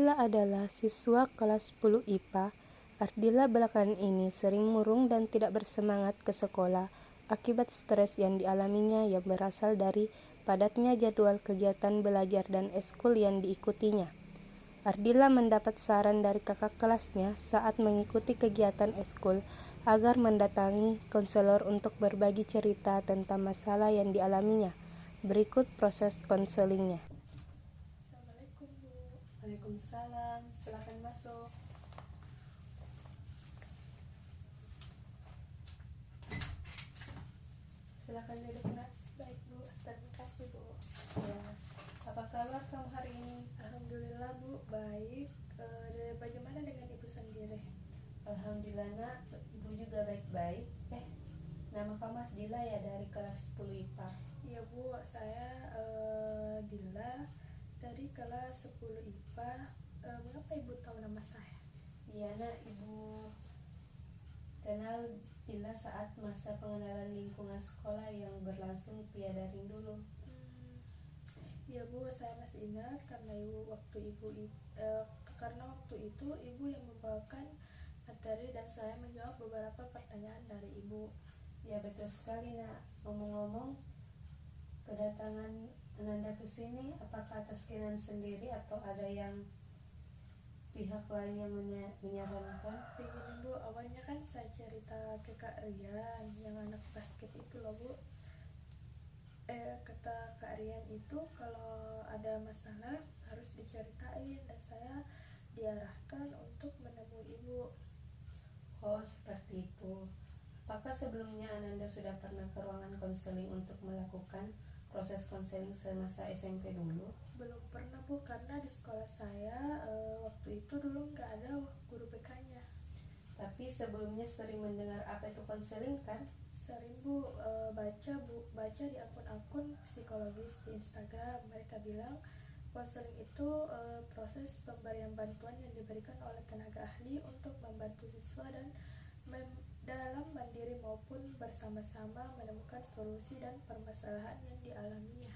Ardila adalah siswa kelas 10 IPA. Ardila belakangan ini sering murung dan tidak bersemangat ke sekolah akibat stres yang dialaminya yang berasal dari padatnya jadwal kegiatan belajar dan ekskul yang diikutinya. Ardila mendapat saran dari kakak kelasnya saat mengikuti kegiatan ekskul agar mendatangi konselor untuk berbagi cerita tentang masalah yang dialaminya. Berikut proses konselingnya. Assalamualaikum Bu. Waalaikumsalam, silakan masuk. Silakan duduk Nak. Baik Bu, terima kasih Bu. Ya, apa kabar kamu hari ini? Alhamdulillah Bu, baik. Bagaimana dengan Ibu sendiri? Alhamdulillah Nak, Ibu juga baik-baik. Nama kamu Ardila ya dari kelas 10 IPA. Iya Bu, saya Dila dari kelas 10 IPA. Mengapa Ibu tahu nama saya? Iya Nak, Ibu kenal Dila saat masa pengenalan lingkungan sekolah yang berlangsung via daring dulu. Iya Bu, saya masih ingat karena waktu itu Ibu yang membawakan materi dan saya menjawab beberapa pertanyaan dari Ibu. Ya betul sekali Nak. Ngomong-ngomong, kedatangan Ananda ke sini apakah atas keinginan sendiri atau ada yang pihak lain yang menyarankan? Begini Bu, awalnya kan saya cerita ke Kak Rian yang anak basket itu loh Bu. Kata Kak Rian itu kalau ada masalah harus diceritain dan saya diarahkan untuk menemui Ibu. Oh seperti itu. Apakah sebelumnya Ananda sudah pernah ke ruangan konseling untuk melakukan proses konseling semasa SMP dulu? Belum pernah Bu, karena di sekolah saya waktu itu dulu nggak ada guru BK-nya. Tapi sebelumnya sering mendengar apa itu konseling kan? Sering Bu, baca di akun-akun psikologis di Instagram. Mereka bilang konseling itu proses pemberian bantuan yang diberikan oleh tenaga ahli untuk membantu siswa dan dalam mandiri maupun bersama-sama menemukan solusi dan permasalahan yang dialaminya.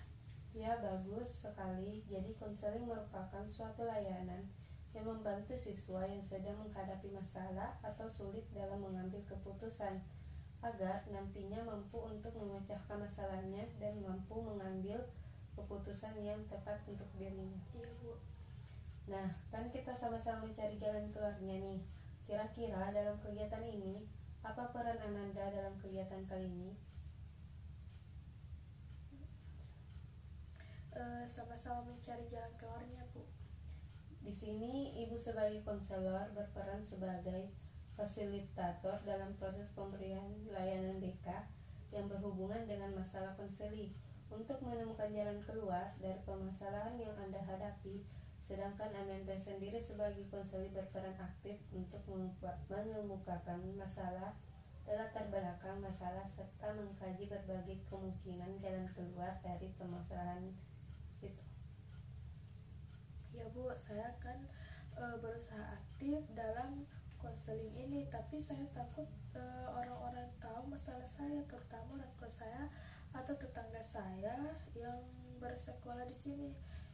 Ya bagus sekali. Jadi konseling merupakan suatu layanan yang membantu siswa yang sedang menghadapi masalah atau sulit dalam mengambil keputusan agar nantinya mampu untuk memecahkan masalahnya dan mampu mengambil keputusan yang tepat untuk dirinya. Iya Bu. Nah, kan kita sama-sama mencari jalan keluarnya nih. Kira-kira dalam kegiatan ini, apa peran Ananda dalam kegiatan kali ini? Sama-sama mencari jalan keluarnya Bu. Di sini Ibu sebagai konselor berperan sebagai fasilitator dalam proses pemberian layanan BK yang berhubungan dengan masalah konseling untuk menemukan jalan keluar dari permasalahan yang Anda hadapi, sedangkan Ananda sendiri sebagai konselor berperan aktif untuk mengemukakan masalah dan latar belakang masalah serta mengkaji berbagai kemungkinan jalan keluar dari permasalahan itu. Ya Bu, saya kan berusaha aktif dalam konseling ini, tapi saya takut orang-orang tahu masalah saya, terutama orang tua saya atau tetangga saya yang bersekolah di sini.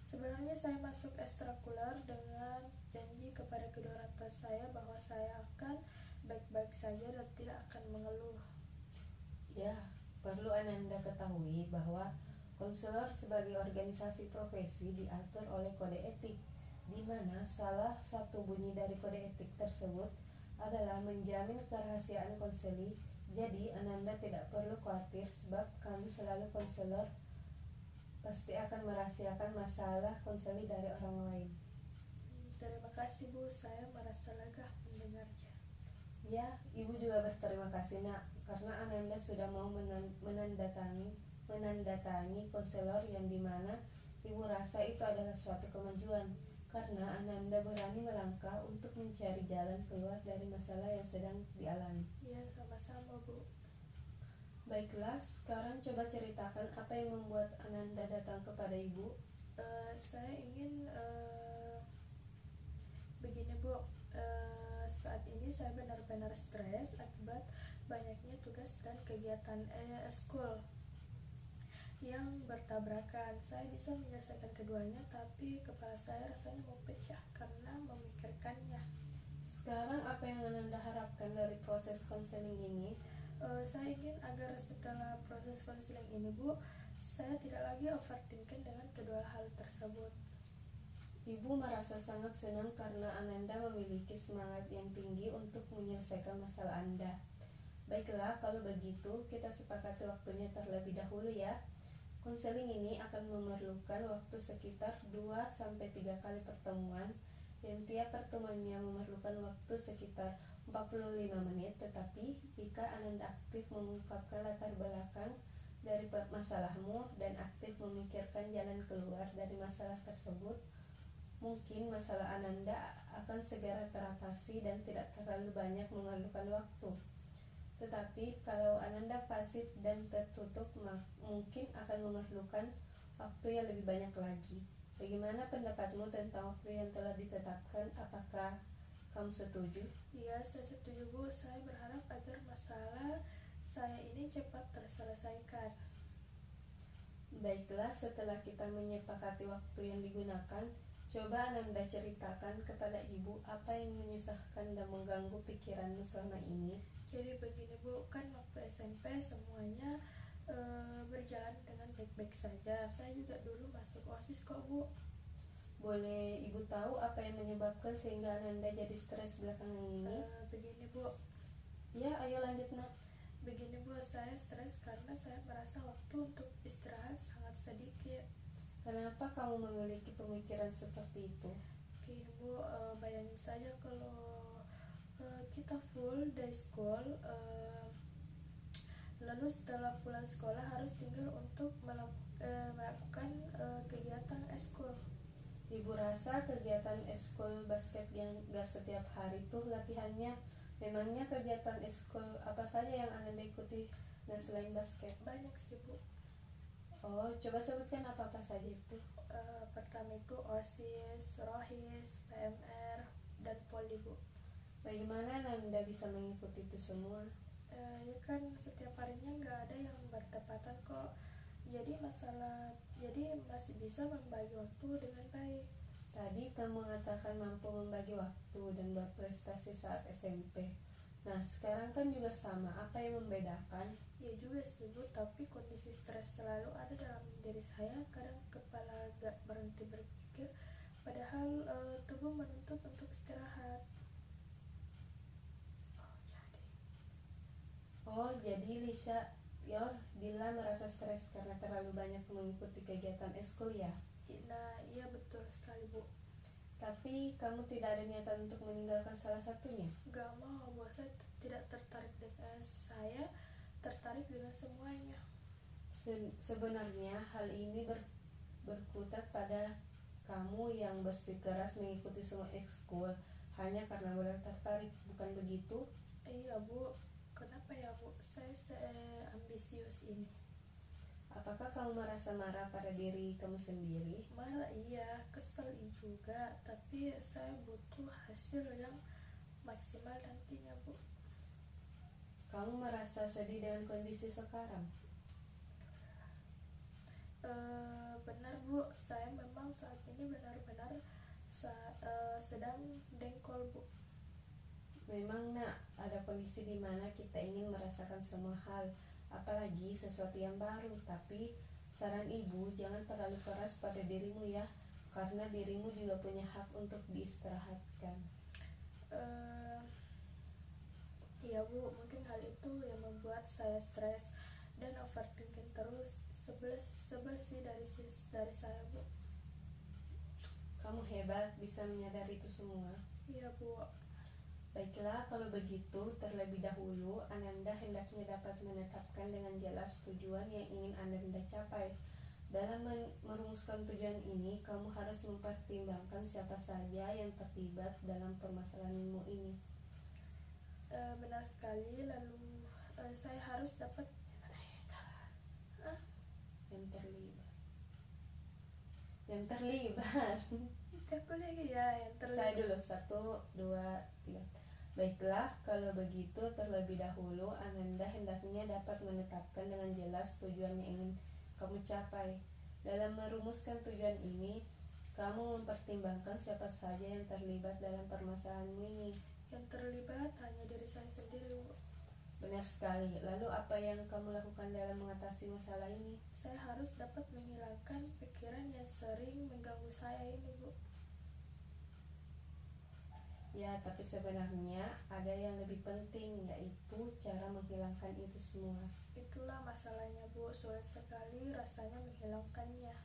Sebenarnya saya masuk ekstrakurikuler dengan janji kepada kedua orang tua saya bahwa saya akan baik-baik saja dan tidak akan mengeluh. Ya, perlu Ananda ketahui bahwa konselor sebagai organisasi profesi diatur oleh kode etik, di mana salah satu bunyi dari kode etik tersebut adalah menjamin kerahasiaan konseling. Jadi Ananda tidak perlu khawatir sebab kami selalu konselor pasti akan merahasiakan masalah konseling dari orang lain. Terima kasih Bu, saya merasa lega mendengarnya. Ya, Ibu juga berterima kasih Nak, karena Ananda sudah mau menandatangani konselor yang dimana Ibu rasa itu adalah suatu kemajuan, karena Ananda berani melangkah untuk mencari jalan keluar dari masalah yang sedang dialami. Ya, sama-sama Bu. Baiklah, sekarang coba ceritakan apa yang membuat Ananda datang kepada Ibu. Saya ingin begini Bu, saat ini saya benar-benar stres akibat banyaknya tugas dan kegiatan ekskul yang bertabrakan. Saya bisa menyelesaikan keduanya, tapi kepala saya rasanya mau pecah karena memikirkannya. Sekarang apa yang Ananda harapkan dari proses konseling ini? Saya ingin agar setelah proses konseling ini, Bu, saya tidak lagi overthinking dengan kedua hal tersebut. Ibu merasa sangat senang karena Ananda memiliki semangat yang tinggi untuk menyelesaikan masalah Anda. Baiklah, kalau begitu kita sepakati waktunya terlebih dahulu ya. Konseling ini akan memerlukan waktu sekitar 2-3 kali pertemuan, yang tiap pertemuannya memerlukan waktu sekitar 45 menit, tetapi jika Ananda aktif mengungkapkan latar belakang dari masalahmu dan aktif memikirkan jalan keluar dari masalah tersebut, mungkin masalah Ananda akan segera teratasi dan tidak terlalu banyak memerlukan waktu. Tetapi kalau Ananda pasif dan tertutup, mungkin akan memerlukan waktu yang lebih banyak lagi. Bagaimana pendapatmu tentang waktu yang telah ditetapkan? Apakah kamu setuju? Iya, saya setuju, Bu. Saya berharap agar masalah saya ini cepat terselesaikan. Baiklah, setelah kita menyepakati waktu yang digunakan, coba Ananda ceritakan kepada ibu apa yang menyusahkan dan mengganggu pikiranmu selama ini. Jadi begini, Bu, kan waktu SMP semuanya berjalan dengan baik-baik saja. Saya juga dulu masuk OSIS kok, Bu. Boleh ibu tahu apa yang menyebabkan sehingga Ananda jadi stres belakangan ini? Begini, Bu. Ya, ayo lanjut nak. Begini, Bu, saya stres karena saya merasa waktu untuk istirahat sangat sedikit. Kenapa kamu memiliki pemikiran seperti itu? Begini, Bu, bayangin saja kalau kita full day school, lalu setelah pulang sekolah harus tinggal untuk melakukan kegiatan eskul. Ibu rasa kegiatan eskul basket yang gak setiap hari tuh latihannya. Memangnya kegiatan eskul apa saja yang Ananda ikuti nah selain basket? Banyak sih, Bu. Oh, coba sebutkan apa-apa saja itu. Pertama itu OSIS, ROHIS, PMR, dan POLI, Bu. Bagaimana Ananda bisa mengikuti itu semua? Ya kan setiap harinya nggak ada yang bertepatan kok. Jadi masih bisa membagi waktu dengan baik. Tadi kamu mengatakan mampu membagi waktu dan berprestasi saat SMP. Nah, sekarang kan juga sama. Apa yang membedakan? Ya juga sih, Bu, tapi kondisi stres selalu ada dalam diri saya. Kadang kepala gak berhenti berpikir, padahal tubuh menuntut untuk istirahat. Jadi Dila merasa stres karena terlalu banyak mengikuti kegiatan eskul ya? Nah, iya betul sekali, Bu. Tapi kamu tidak ada niatan untuk meninggalkan salah satunya? Gak mau, Bu. Saya tertarik dengan semuanya. Sebenarnya hal ini berkutat pada kamu yang bersikeras mengikuti semua ekskul hanya karena mudah tertarik, bukan begitu? Iya, Bu. Kenapa ya, Bu? Saya ambisius ini. Apakah kamu merasa marah pada diri kamu sendiri? Marah iya, kesel juga, tapi saya butuh hasil yang maksimal nantinya, Bu. Kamu merasa sedih dengan kondisi sekarang? Benar, Bu. Saya memang saat ini benar-benar sedang dengkol, Bu. Memang nak, ada kondisi di mana kita ingin merasakan semua hal, apalagi sesuatu yang baru. Tapi saran ibu, jangan terlalu keras pada dirimu ya, karena dirimu juga punya hak untuk diistirahatkan. Iya, Bu, mungkin hal itu yang membuat saya stres dan overthinking terus. Sebel sih dari saya, Bu. Kamu hebat bisa menyadari itu semua. Iya, Bu. Baiklah, kalau begitu terlebih dahulu Ananda hendaknya dapat menetapkan dengan jelas tujuan yang ingin Ananda capai. Dalam merumuskan tujuan ini, kamu harus mempertimbangkan siapa saja yang terlibat dalam permasalahanmu ini. Benar sekali, lalu saya harus dapat yang terlibat yang terlibat. Saya dulu, 1, 2, 3. Baiklah, kalau begitu terlebih dahulu Ananda hendaknya dapat menetapkan dengan jelas tujuan yang ingin kamu capai. Dalam merumuskan tujuan ini, kamu mempertimbangkan siapa saja yang terlibat dalam permasalahanmu ini. Yang terlibat hanya diri saya sendiri, Bu. Benar sekali. Lalu apa yang kamu lakukan dalam mengatasi masalah ini? Saya harus dapat menghilangkan pikiran yang sering mengganggu saya ini, Bu. Ya, tapi sebenarnya ada yang lebih penting, yaitu cara menghilangkan itu semua. Itulah masalahnya, Bu. Sulit sekali rasanya menghilangkannya.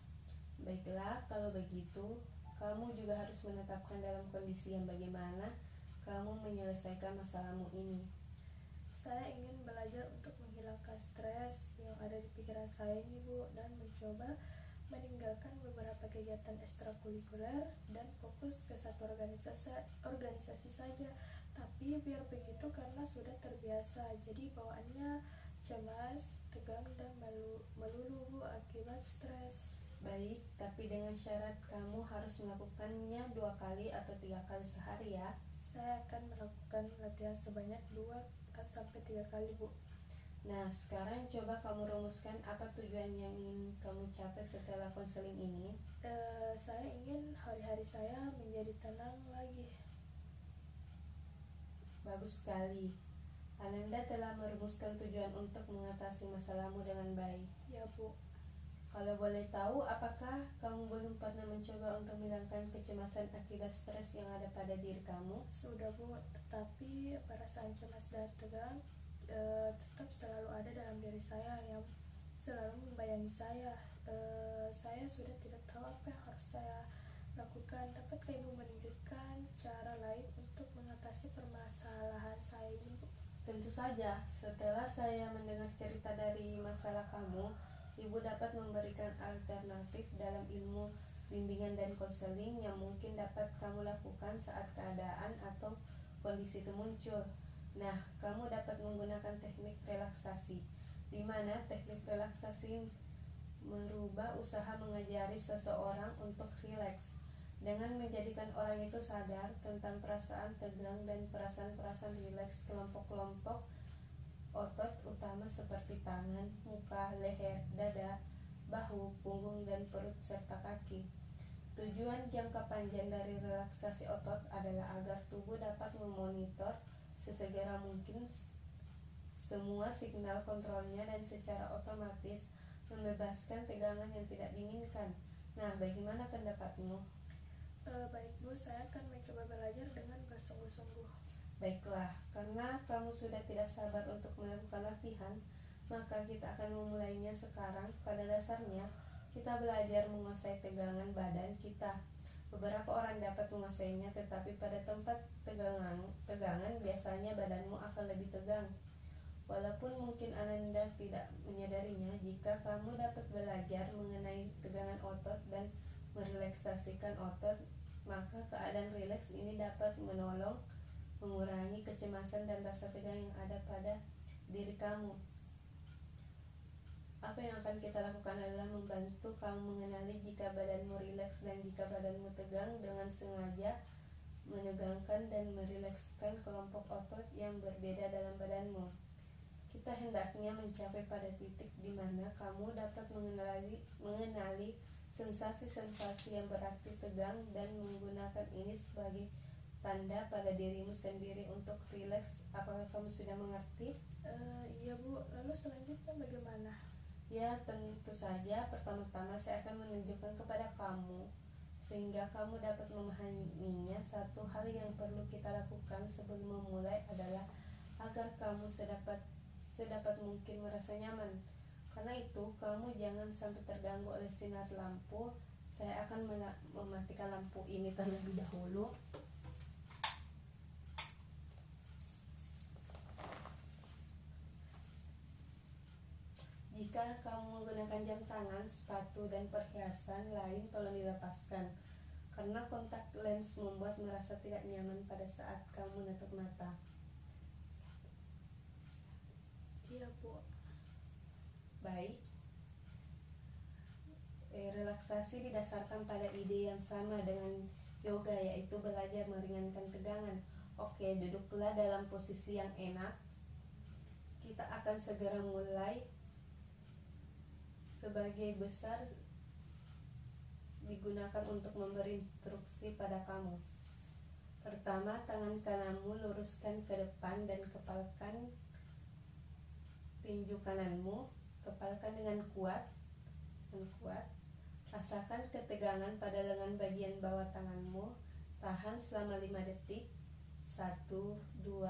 Baiklah, kalau begitu, kamu juga harus menetapkan dalam kondisi yang bagaimana kamu menyelesaikan masalahmu ini. Saya ingin belajar untuk menghilangkan stres yang ada di pikiran saya ini, Bu, dan mencoba meninggalkan beberapa kegiatan ekstrakurikuler dan fokus ke satu organisasi saja. Tapi biar begitu karena sudah terbiasa, jadi bawaannya cemas, tegang, dan melulu, Bu, akibat stres. Baik, tapi dengan syarat kamu harus melakukannya 2 kali atau 3 kali sehari ya. Saya akan melakukan latihan sebanyak 2-3 kali, Bu. Nah, sekarang coba kamu rumuskan apa tujuan yang ingin kamu capai setelah konseling ini. Saya ingin hari-hari saya menjadi tenang lagi. Bagus sekali. Ananda telah merumuskan tujuan untuk mengatasi masalahmu dengan baik. Ya, Bu. Kalau boleh tahu, apakah kamu belum pernah mencoba untuk menghilangkan kecemasan akibat stres yang ada pada diri kamu? Sudah, Bu, tetapi perasaan cemas dan tegang tetap selalu ada dalam diri saya yang selalu membayangi saya. Saya sudah tidak tahu apa yang harus saya lakukan. Dapatkah Ibu menunjukkan cara lain untuk mengatasi permasalahan saya ini, Bu? Tentu saja, setelah saya mendengar cerita dari masalah kamu, Ibu dapat memberikan alternatif dalam ilmu bimbingan dan konseling yang mungkin dapat kamu lakukan saat keadaan atau kondisi itu muncul. Nah, kamu dapat menggunakan teknik relaksasi, di mana teknik relaksasi merubah usaha mengajari seseorang untuk rileks dengan menjadikan orang itu sadar tentang perasaan tegang dan perasaan-perasaan rileks kelompok-kelompok otot utama seperti tangan, muka, leher, dada, bahu, punggung, dan perut serta kaki. Tujuan jangka panjang dari relaksasi otot adalah agar tubuh dapat memonitor sesegera mungkin semua signal kontrolnya dan secara otomatis membebaskan tegangan yang tidak diinginkan. Nah, bagaimana pendapatmu? Baik, Bu, saya akan mencoba belajar dengan bersungguh-sungguh. Baiklah, karena kamu sudah tidak sabar untuk melakukan latihan, maka kita akan memulainya sekarang. Pada dasarnya, kita belajar menguasai tegangan badan kita. Beberapa orang dapat menguasainya, tetapi pada tempat tegangan biasanya badanmu akan lebih tegang. Walaupun mungkin Ananda tidak menyadarinya, jika kamu dapat belajar mengenai tegangan otot dan merelaksasikan otot, maka keadaan rileks ini dapat menolong mengurangi kecemasan dan rasa tegang yang ada pada diri kamu. Apa yang akan kita lakukan adalah membantu kamu mengenali jika badanmu rileks dan jika badanmu tegang dengan sengaja menegangkan dan merilekskan kelompok otot yang berbeda dalam badanmu. Kita hendaknya mencapai pada titik di mana kamu dapat mengenali sensasi-sensasi yang berarti tegang dan menggunakan ini sebagai tanda pada dirimu sendiri untuk rileks. Apakah kamu sudah mengerti? Iya, Bu. Lalu selanjutnya bagaimana? Ya, tentu saja. Pertama-tama saya akan menunjukkan kepada kamu sehingga kamu dapat memahaminya. Satu hal yang perlu kita lakukan sebelum memulai adalah agar kamu sedapat mungkin merasa nyaman. Karena itu, kamu jangan sampai terganggu oleh sinar lampu. Saya akan mematikan lampu ini terlebih dahulu. Jika kamu menggunakan jam tangan, sepatu, dan perhiasan lain tolong dilepaskan, karena kontak lens membuat merasa tidak nyaman pada saat kamu menutup mata. Iya, Bu. Baik. Relaksasi didasarkan pada ide yang sama dengan yoga, yaitu belajar meringankan tegangan. Oke, duduklah dalam posisi yang enak. Kita akan segera mulai. sebagai besar digunakan untuk memberi instruksi pada kamu. Pertama, tangan kananmu luruskan ke depan dan kepalkan tinju kananmu. Kepalkan dengan kuat. Rasakan ketegangan pada lengan bagian bawah tanganmu. Tahan selama 5 detik. 1, 2,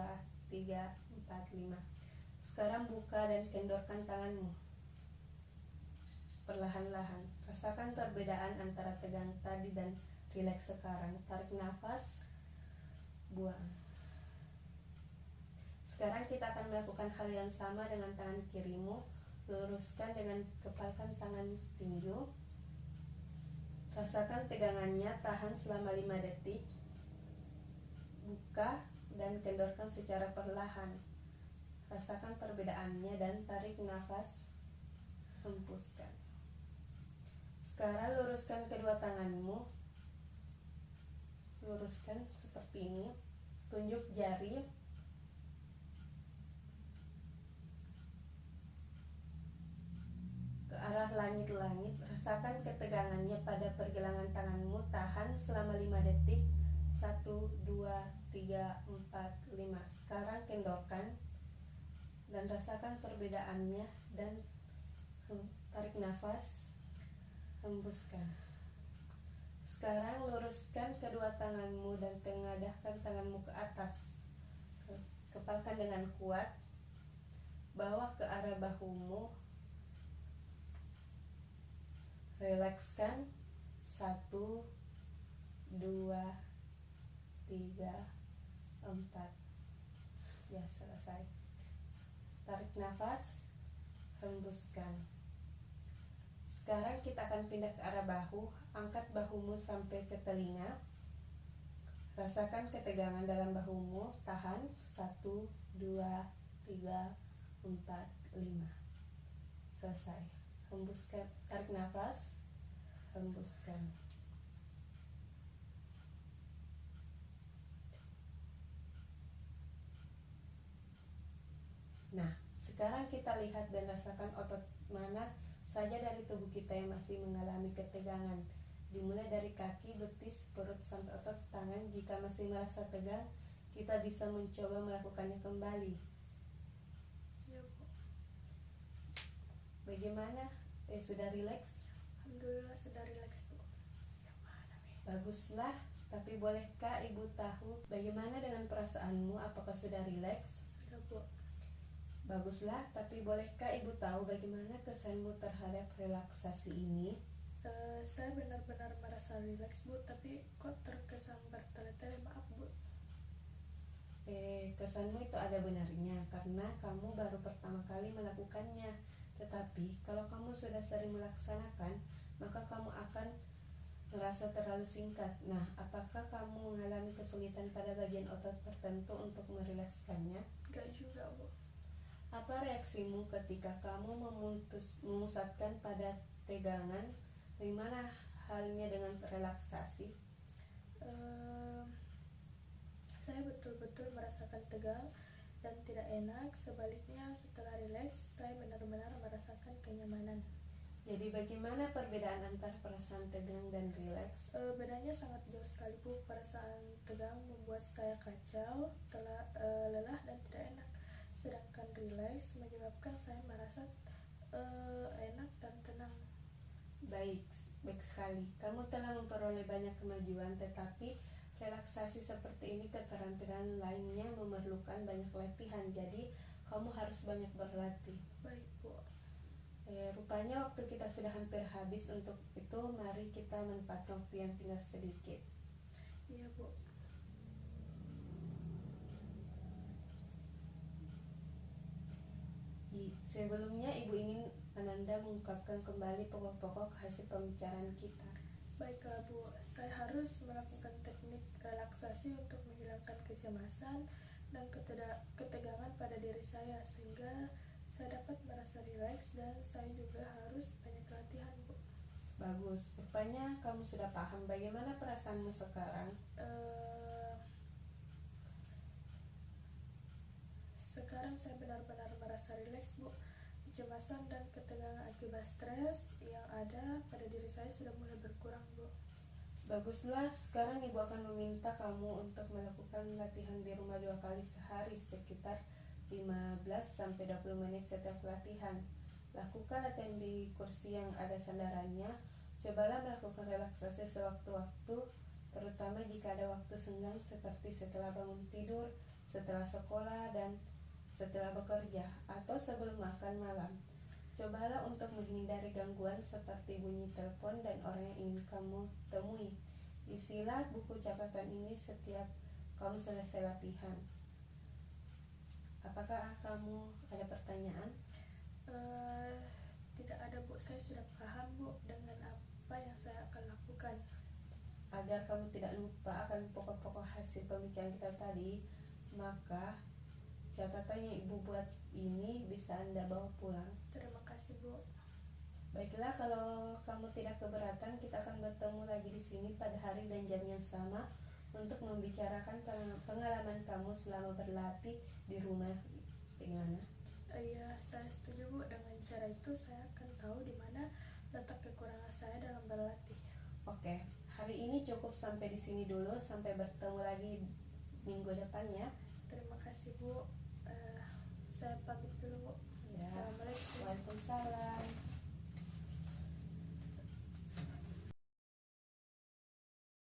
3, 4, 5. Sekarang buka dan kendorkan tanganmu perlahan-lahan. Rasakan perbedaan antara tegang tadi dan rileks sekarang. Tarik nafas, buang. Sekarang kita akan melakukan hal yang sama dengan tangan kirimu. Luruskan dengan kepalkan tangan tinju. Rasakan tegangannya, tahan selama 5 detik. Buka dan kendorkan secara perlahan. Rasakan perbedaannya dan tarik nafas, hembuskan. Sekarang luruskan kedua tanganmu. Luruskan seperti ini. Tunjuk jari. Ke arah langit-langit. Rasakan ketegangannya pada pergelangan tanganmu. Tahan selama 5 detik. 1, 2, 3, 4, 5. Sekarang kendorkan dan rasakan perbedaannya dan tarik nafas, hembuskan. Sekarang luruskan kedua tanganmu dan tengadahkan tanganmu ke atas. Kepalkan dengan kuat. Bawa ke arah bahumu. Rilekskan. 1, 2, 3, 4. Ya, selesai. Tarik nafas, hembuskan. Sekarang kita akan pindah ke arah bahu. Angkat bahumu sampai ke telinga. Rasakan ketegangan dalam bahumu. Tahan. 1, 2, 3, 4, 5. Selesai. Hembuskan. Tarik nafas, hembuskan. Nah, sekarang kita lihat dan rasakan otot mana saja dari tubuh kita yang masih mengalami ketegangan. Dimulai dari kaki, betis, perut, sampai otot tangan. Jika masih merasa tegang, kita bisa mencoba melakukannya kembali. Ya, Bu. Bagaimana? Sudah rileks? Alhamdulillah sudah rileks, Bu. Baguslah, tapi bolehkah Ibu tahu bagaimana dengan perasaanmu? Apakah sudah rileks? Sudah, Bu. Baguslah, tapi bolehkah Ibu tahu bagaimana kesanmu terhadap relaksasi ini? Saya benar-benar merasa rileks, Bu, tapi kok terkesan bertele-tele, maaf, Bu. Kesanmu itu ada benarnya karena kamu baru pertama kali melakukannya. Tetapi kalau kamu sudah sering melaksanakan, maka kamu akan merasa terlalu singkat. Nah, apakah kamu mengalami kesulitan pada bagian otot tertentu untuk merilekskannya? Enggak juga, Bu. Apa reaksimu ketika kamu memusatkan pada tegangan? Bagaimana halnya dengan relaksasi? Saya betul-betul merasakan tegang dan tidak enak. Sebaliknya, setelah rileks, saya benar-benar merasakan kenyamanan. Jadi bagaimana perbedaan antara perasaan tegang dan rileks? Bedanya sangat jauh sekali, Bu. Perasaan tegang membuat saya kacau, lelah dan tidak enak. Sedangkan rileks menyebabkan saya merasa enak dan tenang. Baik sekali. Kamu telah memperoleh banyak kemajuan, tetapi relaksasi seperti ini keterampilan lainnya memerlukan banyak latihan. Jadi kamu harus banyak berlatih. Baik, Bu. Rupanya waktu kita sudah hampir habis. Untuk itu mari kita manfaatkan waktu yang tinggal sedikit. Iya, Bu. Sebelumnya Ibu ingin Ananda mengungkapkan kembali pokok-pokok hasil pembicaraan kita. Baiklah, Bu. Saya harus melakukan teknik relaksasi untuk menghilangkan kecemasan dan ketegangan pada diri saya sehingga saya dapat merasa rileks, dan saya juga harus banyak latihan, Bu. Bagus. Rupanya kamu sudah paham bagaimana perasaanmu sekarang. Sekarang saya benar-benar merasa rileks, Bu. kecemasan dan ketegangan akibat stres yang ada pada diri saya sudah mulai berkurang, Bu. Baguslah, sekarang Ibu akan meminta kamu untuk melakukan latihan di rumah 2 kali sehari sekitar 15-20 menit setiap latihan. Lakukan latihan di kursi yang ada sandarannya. Cobalah melakukan relaksasi sewaktu-waktu, terutama jika ada waktu senggang seperti setelah bangun tidur, setelah sekolah, dan setelah bekerja, atau sebelum makan malam. Cobalah untuk menghindari gangguan seperti bunyi telepon dan orang yang ingin kamu temui. Isilah buku catatan ini setiap kamu selesai latihan. Apakah kamu ada pertanyaan? Tidak ada, Bu. Saya sudah paham, Bu, dengan apa yang saya akan lakukan. Agar kamu tidak lupa akan pokok-pokok hasil pembicaraan kita tadi, maka catatan yang Ibu buat ini bisa Anda bawa pulang. Terima kasih, Bu. Baiklah, kalau kamu tidak keberatan, kita akan bertemu lagi di sini pada hari dan jam yang sama untuk membicarakan pengalaman kamu selama berlatih di rumah. Bagaimana? Iya, saya setuju, Bu. Dengan cara itu saya akan tahu di mana letak kekurangan saya dalam berlatih. Oke, hari ini cukup sampai di sini dulu. Sampai bertemu lagi minggu depan ya. Terima kasih, Bu. Saya pamit dulu, Bu. Ya. Assalamualaikum. Waalaikumsalam.